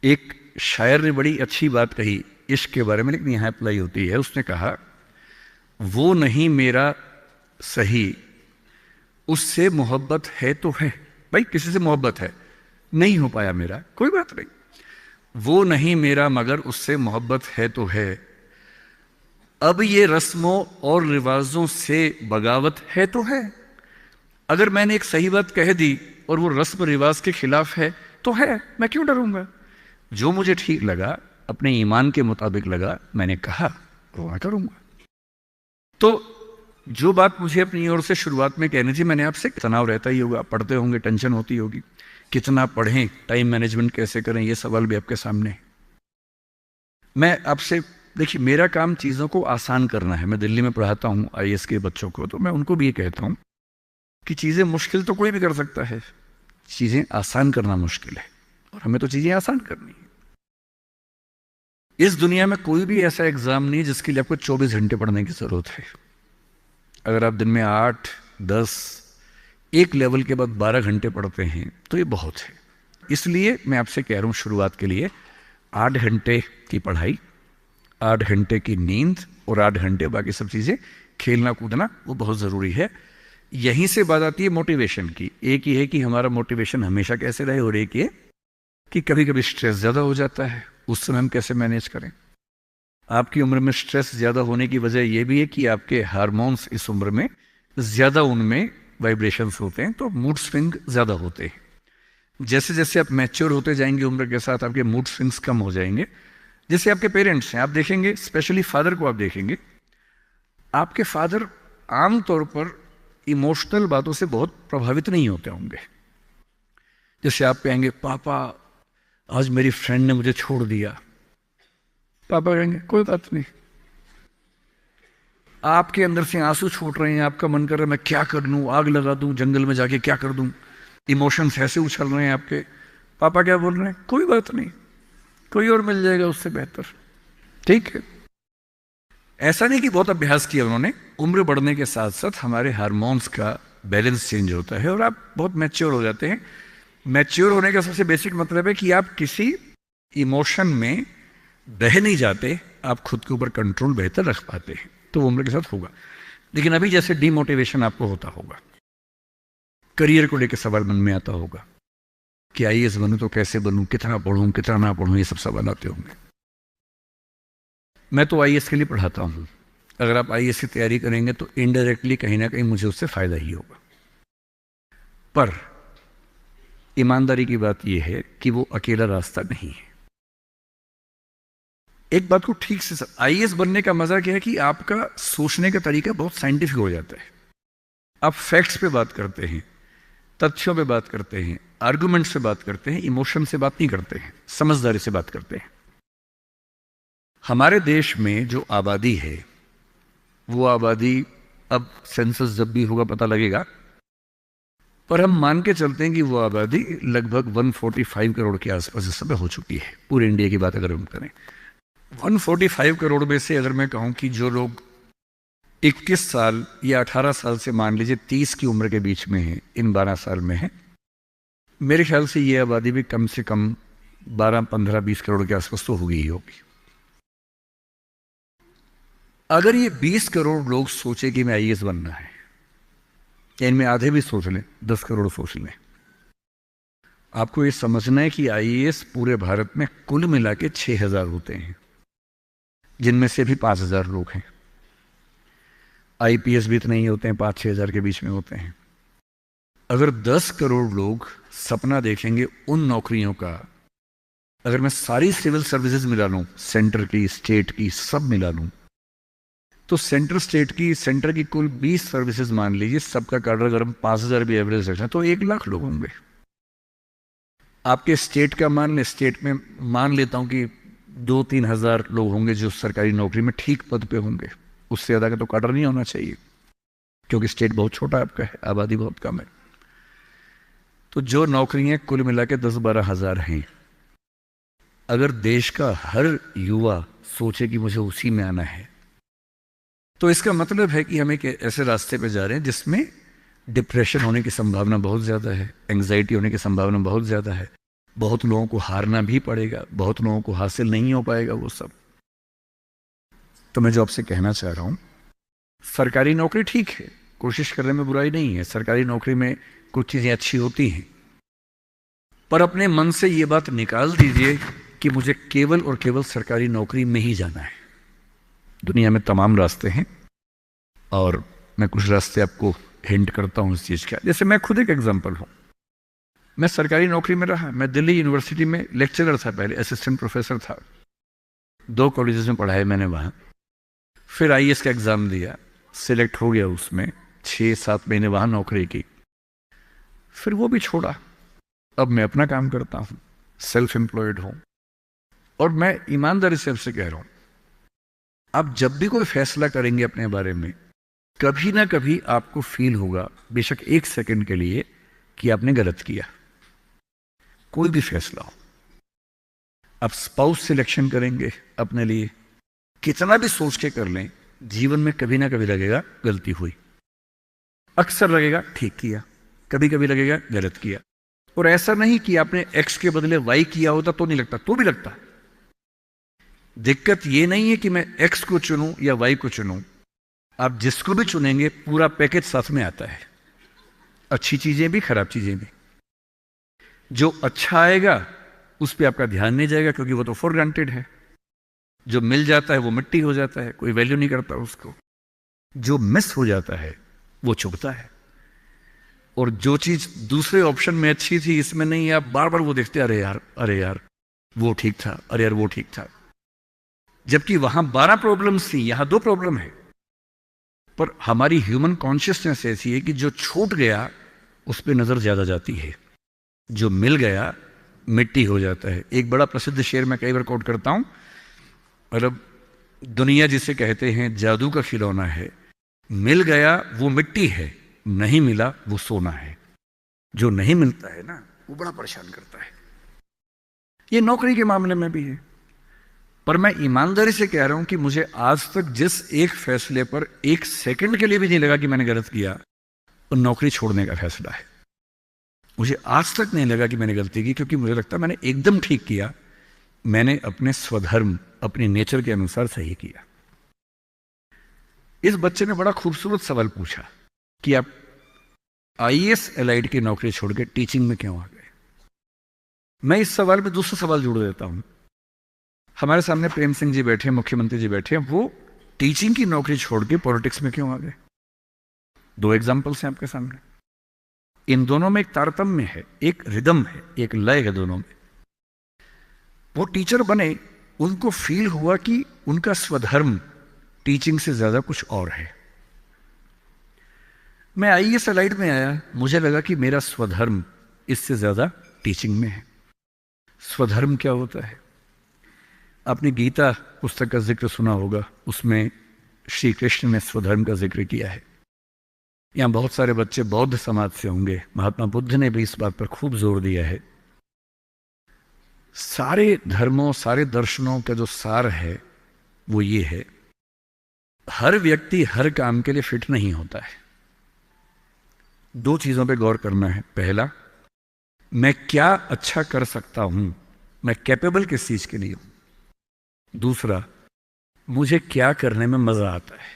एक शायर ने बड़ी अच्छी बात कही इश्क के बारे में, लेकिन यहाँ अप्लाई होती है। उसने कहा, वो नहीं मेरा सही, उससे मोहब्बत है तो है। भाई किसी से मोहब्बत है, नहीं हो पाया मेरा, कोई बात नहीं। वो नहीं मेरा मगर उससे मोहब्बत है तो है। अब ये रस्मों और रिवाजों से बगावत है तो है। अगर मैंने एक सही बात कह दी और वो रस्म रिवाज के खिलाफ है तो है, मैं क्यों डरूंगा। जो मुझे ठीक लगा, अपने ईमान के मुताबिक लगा, मैंने कहा वो मैं करूंगा। तो जो बात मुझे अपनी ओर से शुरुआत में कहनी थी, मैंने आपसे, तनाव रहता ही होगा, पढ़ते होंगे, टेंशन होती होगी, कितना पढ़ें, टाइम मैनेजमेंट कैसे करें, ये सवाल भी आपके सामने है। मैं आपसे, देखिए मेरा काम चीज़ों को आसान करना है। मैं दिल्ली में पढ़ाता हूँ आईएएस के बच्चों को, तो मैं उनको भी ये कहता हूँ कि चीज़ें मुश्किल तो कोई भी कर सकता है, चीज़ें आसान करना मुश्किल है, और हमें तो चीज़ें आसान करनी है। इस दुनिया में कोई भी ऐसा एग्जाम नहीं जिसके लिए आपको 24 घंटे पढ़ने की जरूरत है। अगर आप दिन में 8, 10, एक लेवल के बाद 12 घंटे पढ़ते हैं तो ये बहुत है। इसलिए मैं आपसे कह रहा हूँ, शुरुआत के लिए 8 घंटे की पढ़ाई, 8 घंटे की नींद और 8 घंटे बाकी सब चीज़ें, खेलना कूदना, वो बहुत ज़रूरी है। यहीं से बात आती है मोटिवेशन की। एक ही है कि हमारा मोटिवेशन हमेशा कैसे रहे, और एक ये कि कभी कभी स्ट्रेस ज़्यादा हो जाता है, उस समय हम कैसे मैनेज करें। आपकी उम्र में स्ट्रेस ज़्यादा होने की वजह यह भी है कि आपके हार्मोन्स इस उम्र में ज़्यादा, उनमें वाइब्रेशंस होते हैं, तो मूड स्विंग ज़्यादा होते हैं। जैसे जैसे आप मैच्योर होते जाएंगे उम्र के साथ, आपके मूड स्विंग्स कम हो जाएंगे। जैसे आपके पेरेंट्स हैं, आप देखेंगे, स्पेशली फादर को आप देखेंगे, आपके फादर आमतौर पर इमोशनल बातों से बहुत प्रभावित नहीं होते होंगे। जैसे आप कहेंगे, पापा आज मेरी फ्रेंड ने मुझे छोड़ दिया, पापा कहेंगे कोई बात नहीं। आपके अंदर से आंसू छूट रहे हैं, आपका मन कर रहा है मैं क्या कर लूं, आग लगा दूं, जंगल में जाके क्या कर दूं, इमोशंस ऐसे उछल रहे हैं आपके। पापा क्या बोल रहे हैं, कोई बात नहीं, कोई और मिल जाएगा उससे बेहतर, ठीक है। ऐसा नहीं कि बहुत अभ्यास किया उन्होंने। उम्र बढ़ने के साथ साथ हमारे हार्मोन्स का बैलेंस चेंज होता है और आप बहुत मैच्योर हो जाते हैं। मैच्योर होने का सबसे बेसिक मतलब है कि आप किसी इमोशन में बह नहीं जाते, आप खुद के ऊपर कंट्रोल बेहतर रख पाते हैं। तो वो उम्र के साथ होगा। लेकिन अभी जैसे डीमोटिवेशन आपको होता होगा, करियर को लेकर सवाल मन में आता होगा कि आईएएस बनूं तो कैसे बनूं, कितना पढ़ूं, कितना ना पढ़ूं, ये सब सवाल आते होंगे। मैं तो आईएएस के लिए पढ़ाता हूं। अगर आप आईएएस की तैयारी करेंगे तो इनडायरेक्टली कहीं ना कहीं मुझे उससे फायदा ही होगा। पर ईमानदारी की बात यह है कि वो अकेला रास्ता नहीं है। एक बात को ठीक से, आईएएस बनने का मजा क्या है कि आपका सोचने का तरीका बहुत साइंटिफिक हो जाता है। आप फैक्ट्स पे बात करते हैं, तथ्यों पे बात करते हैं, आर्गुमेंट से बात करते हैं, इमोशन से बात नहीं करते हैं, समझदारी से बात करते हैं। हमारे देश में जो आबादी है, वो आबादी, अब सेंसस जब भी होगा पता लगेगा, पर हम मान के चलते हैं कि वो आबादी लगभग 145 करोड़ के आसपास इस समय हो चुकी है। पूरे इंडिया की बात अगर हम करें, 145 करोड़ में से अगर मैं कहूं कि जो लोग 21 साल या 18 साल से मान लीजिए 30 की उम्र के बीच में है, इन 12 साल में है, मेरे ख्याल से ये आबादी भी कम से कम 12, 15, 20 करोड़ के आसपास तो होगी ही होगी। अगर ये 20 करोड़ लोग सोचे कि मैं आईएएस बनना है, या इनमें आधे भी सोच लें, 10 करोड़ सोच लें, आपको ये समझना है कि आईएएस पूरे भारत में कुल मिला के 6000 होते हैं, जिनमें से भी 5000 लोग हैं। आईपीएस भी इतने ही होते हैं, 5-6 हजार के बीच में होते हैं। अगर 10 करोड़ लोग सपना देखेंगे उन नौकरियों का, अगर मैं सारी सिविल सर्विसेज मिला लूं, सेंटर की, स्टेट की, सब मिला लूं, तो सेंटर की कुल 20 सर्विसेज मान लीजिए, सबका कार्डर अगर हम 5000 भी एवरेज रखें तो 1 लाख लोग होंगे। आपके स्टेट का मान ले, स्टेट में मान लेता हूं कि 2-3 हजार लोग होंगे जो सरकारी नौकरी में ठीक पद पे होंगे। उससे ज्यादा का तो कार्डर नहीं होना चाहिए, क्योंकि स्टेट बहुत छोटा आपका है, आबादी बहुत कम है। तो जो नौकरियां कुल मिला के 10-12 हजार हैं, अगर देश का हर युवा सोचे कि मुझे उसी में आना है, तो इसका मतलब है कि हम एक ऐसे रास्ते पे जा रहे हैं जिसमें डिप्रेशन होने की संभावना बहुत ज़्यादा है, एंग्जाइटी होने की संभावना बहुत ज़्यादा है, बहुत लोगों को हारना भी पड़ेगा, बहुत लोगों को हासिल नहीं हो पाएगा वो सब। तो मैं जो आपसे कहना चाह रहा हूं, सरकारी नौकरी ठीक है, कोशिश करने में बुराई नहीं है, सरकारी नौकरी में कुछ चीजें अच्छी होती हैं, पर अपने मन से ये बात निकाल दीजिए कि मुझे केवल और केवल सरकारी नौकरी में ही जाना है। दुनिया में तमाम रास्ते हैं और मैं कुछ रास्ते आपको हिंट करता हूं इस चीज का। जैसे मैं खुद एक एग्जांपल हूं, मैं सरकारी नौकरी में रहा, मैं दिल्ली यूनिवर्सिटी में लेक्चरर था, पहले असिस्टेंट प्रोफेसर था, 2 कॉलेजेस में पढ़ाया मैंने वहां। फिर आईएएस का एग्जाम दिया, सिलेक्ट हो गया उसमें, 6-7 महीने वहां नौकरी की, फिर वो भी छोड़ा। अब मैं अपना काम करता हूं, सेल्फ एम्प्लॉयड हूं। और मैं ईमानदारी से आपसे कह रहा हूं, आप जब भी कोई फैसला करेंगे अपने बारे में, कभी ना कभी आपको फील होगा, बेशक 1 सेकंड के लिए, कि आपने गलत किया। कोई भी फैसला हो, आप स्पाउस सिलेक्शन करेंगे अपने लिए, कितना भी सोच के कर लें, जीवन में कभी ना कभी लगेगा गलती हुई। अक्सर लगेगा ठीक किया, कभी कभी लगेगा गलत किया। और ऐसा नहीं कि आपने एक्स के बदले वाई किया होता तो नहीं लगता, तो भी लगता। दिक्कत ये नहीं है कि मैं एक्स को चुनूं या वाई को चुनूं, आप जिसको भी चुनेंगे पूरा पैकेज साथ में आता है, अच्छी चीजें भी खराब चीजें भी। जो अच्छा आएगा उस पर आपका ध्यान नहीं जाएगा क्योंकि वो तो फॉर ग्रांटेड है। जो मिल जाता है वो मिट्टी हो जाता है, कोई वैल्यू नहीं करता उसको। जो मिस हो जाता है वो चुभता है। और जो चीज दूसरे ऑप्शन में अच्छी थी इसमें नहीं, आप बार बार वो देखते, अरे यार अरे यार वो ठीक था, अरे यार वो ठीक था। जबकि वहां 12 प्रॉब्लम्स थी, यहां 2 प्रॉब्लम है। पर हमारी ह्यूमन कॉन्शियसनेस ऐसी है कि जो छूट गया उस पर नजर ज्यादा जाती है, जो मिल गया मिट्टी हो जाता है। एक बड़ा प्रसिद्ध शेर मैं कई बार कोट करता हूं, मतलब दुनिया जिसे कहते हैं जादू का खिलौना है, मिल गया वो मिट्टी है, नहीं मिला वो सोना है। जो नहीं मिलता है ना वो बड़ा परेशान करता है। ये नौकरी के मामले में भी है। पर मैं ईमानदारी से कह रहा हूं कि मुझे आज तक जिस एक फैसले पर 1 सेकंड के लिए भी नहीं लगा कि मैंने गलत किया, वो नौकरी छोड़ने का फैसला है। मुझे आज तक नहीं लगा कि मैंने गलती की, क्योंकि मुझे लगता मैंने एकदम ठीक किया। मैंने अपने स्वधर्म, अपनी नेचर के अनुसार सही किया। इस बच्चे ने बड़ा खूबसूरत सवाल पूछा कि आप आईएएस एलाइड की नौकरी छोड़ के टीचिंग में क्यों आ गए। मैं इस सवाल में दूसरा सवाल जोड़ देता हूं। हमारे सामने प्रेम सिंह जी बैठे हैं, मुख्यमंत्री जी बैठे हैं, वो टीचिंग की नौकरी छोड़ के पॉलिटिक्स में क्यों आ गए। 2 एग्जाम्पल्स हैं आपके सामने। इन दोनों में एक तारतम्य है, एक रिदम है, एक लय है दोनों में। वो टीचर बने, उनको फील हुआ कि उनका स्वधर्म टीचिंग से ज्यादा कुछ और है। मैं आईएएस एलाइड में आया, मुझे लगा कि मेरा स्वधर्म इससे ज्यादा टीचिंग में है। स्वधर्म क्या होता है? आपने गीता पुस्तक का जिक्र सुना होगा, उसमें श्री कृष्ण ने स्वधर्म का जिक्र किया है। यहां बहुत सारे बच्चे बौद्ध समाज से होंगे, महात्मा बुद्ध ने भी इस बात पर खूब जोर दिया है। सारे धर्मों, सारे दर्शनों का जो सार है वो ये है, हर व्यक्ति हर काम के लिए फिट नहीं होता है। 2 चीजों पे गौर करना है। पहला, मैं क्या अच्छा कर सकता हूं, मैं कैपेबल किस चीज के लिए हूं। दूसरा, मुझे क्या करने में मजा आता है।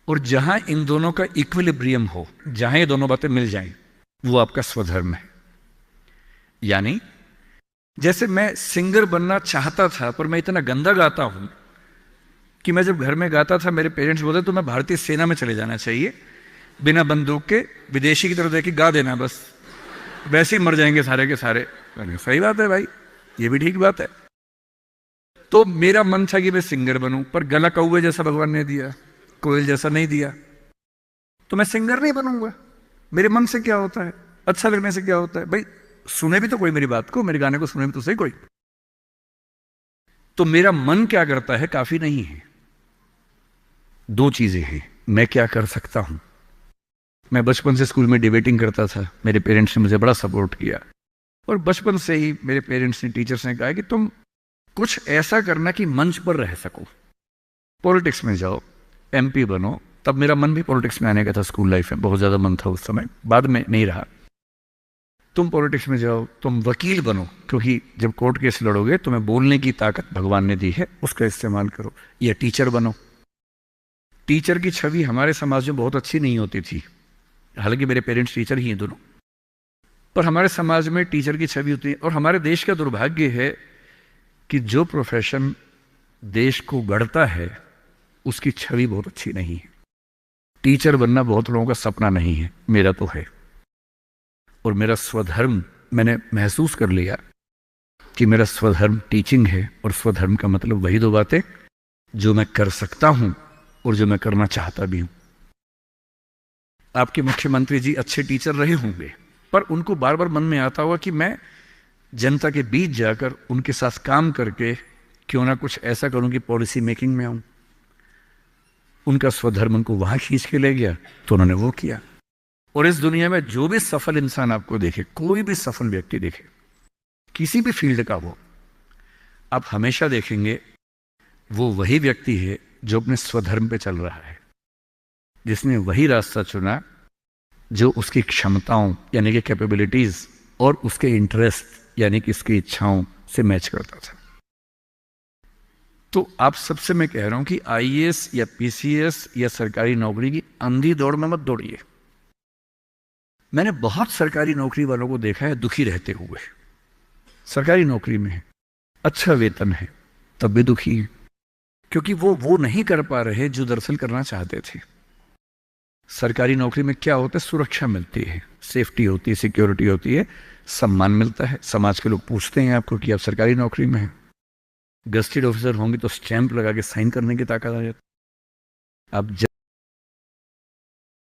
और जहां इन दोनों का इक्विलिब्रियम हो, जहां ये दोनों बातें मिल जाएं, वो आपका स्वधर्म है। यानी जैसे मैं सिंगर बनना चाहता था, पर मैं इतना गंदा गाता हूं कि मैं जब घर में गाता था मेरे पेरेंट्स बोलते तो मैं भारतीय सेना में चले जाना चाहिए, बिना बंदूक के विदेशी की तरफ देखिए गा देना, बस वैसे ही मर जाएंगे सारे के सारे। सही बात है भाई, ये भी ठीक बात है। तो मेरा मन था कि मैं सिंगर बनूं, पर गला कौवे जैसा भगवान ने दिया, कोयल जैसा नहीं दिया, तो मैं सिंगर नहीं बनूंगा। मेरे मन से क्या होता है, अच्छा लगने से क्या होता है भाई, सुने भी तो कोई मेरी बात को, मेरे गाने को सुने भी तो सही कोई। तो मेरा मन क्या करता है काफी नहीं है। 2 चीजें हैं, मैं क्या कर सकता हूं। मैं बचपन से स्कूल में डिबेटिंग करता था, मेरे पेरेंट्स ने मुझे बड़ा सपोर्ट किया, और बचपन से ही मेरे पेरेंट्स ने, टीचर्स ने कहा कि तुम कुछ ऐसा करना कि मंच पर रह सको, पॉलिटिक्स में जाओ, एमपी बनो। तब मेरा मन भी पॉलिटिक्स में आने का था, स्कूल लाइफ में बहुत ज्यादा मन था उस समय, बाद में नहीं रहा। तुम पॉलिटिक्स में जाओ, तुम वकील बनो, क्योंकि जब कोर्ट केस लड़ोगे तुम्हें बोलने की ताकत भगवान ने दी है, उसका इस्तेमाल करो। या टीचर बनो। टीचर की छवि हमारे समाज में बहुत अच्छी नहीं होती थी, हालांकि मेरे पेरेंट्स टीचर ही हैं दोनों, पर हमारे समाज में टीचर की छवि होती है। और हमारे देश का दुर्भाग्य है कि जो प्रोफेशन देश को गढ़ता है उसकी छवि बहुत अच्छी नहीं है। टीचर बनना बहुत लोगों का सपना नहीं है, मेरा तो है। और मेरा स्वधर्म, मैंने महसूस कर लिया कि मेरा स्वधर्म टीचिंग है। और स्वधर्म का मतलब वही दो बातें जो मैं कर सकता हूं और जो मैं करना चाहता भी हूं। आपके मुख्यमंत्री जी अच्छे टीचर रहे होंगे, पर उनको बार बार मन में आता होगा कि मैं जनता के बीच जाकर उनके साथ काम करके क्यों ना कुछ ऐसा करूं कि पॉलिसी मेकिंग में आऊं। उनका स्वधर्म उनको वहां खींच के ले गया, तो उन्होंने वो किया। और इस दुनिया में जो भी सफल इंसान आपको देखे, कोई भी सफल व्यक्ति देखे, किसी भी फील्ड का हो, आप हमेशा देखेंगे वो वही व्यक्ति है जो अपने स्वधर्म पे चल रहा है, जिसने वही रास्ता चुना जो उसकी क्षमताओं यानी कि कैपेबिलिटीज और उसके इंटरेस्ट यानी कि उसकी इच्छाओं से मैच करता था। तो आप सबसे मैं कह रहा हूं कि आईएएस या पीसीएस या सरकारी नौकरी की अंधी दौड़ में मत दौड़िए। मैंने बहुत सरकारी नौकरी वालों को देखा है दुखी रहते हुए। सरकारी नौकरी में है, अच्छा वेतन है, तब भी दुखी है, क्योंकि वो नहीं कर पा रहे जो दरअसल करना चाहते थे। सरकारी नौकरी में क्या होता है? सुरक्षा मिलती है, सेफ्टी होती है, सिक्योरिटी होती है, सम्मान मिलता है, समाज के लोग पूछते हैं आपको कि आप सरकारी नौकरी में हैं। गस्टेड ऑफिसर होंगे तो स्टैंप लगा के साइन करने की ताकत आ जाती है। आप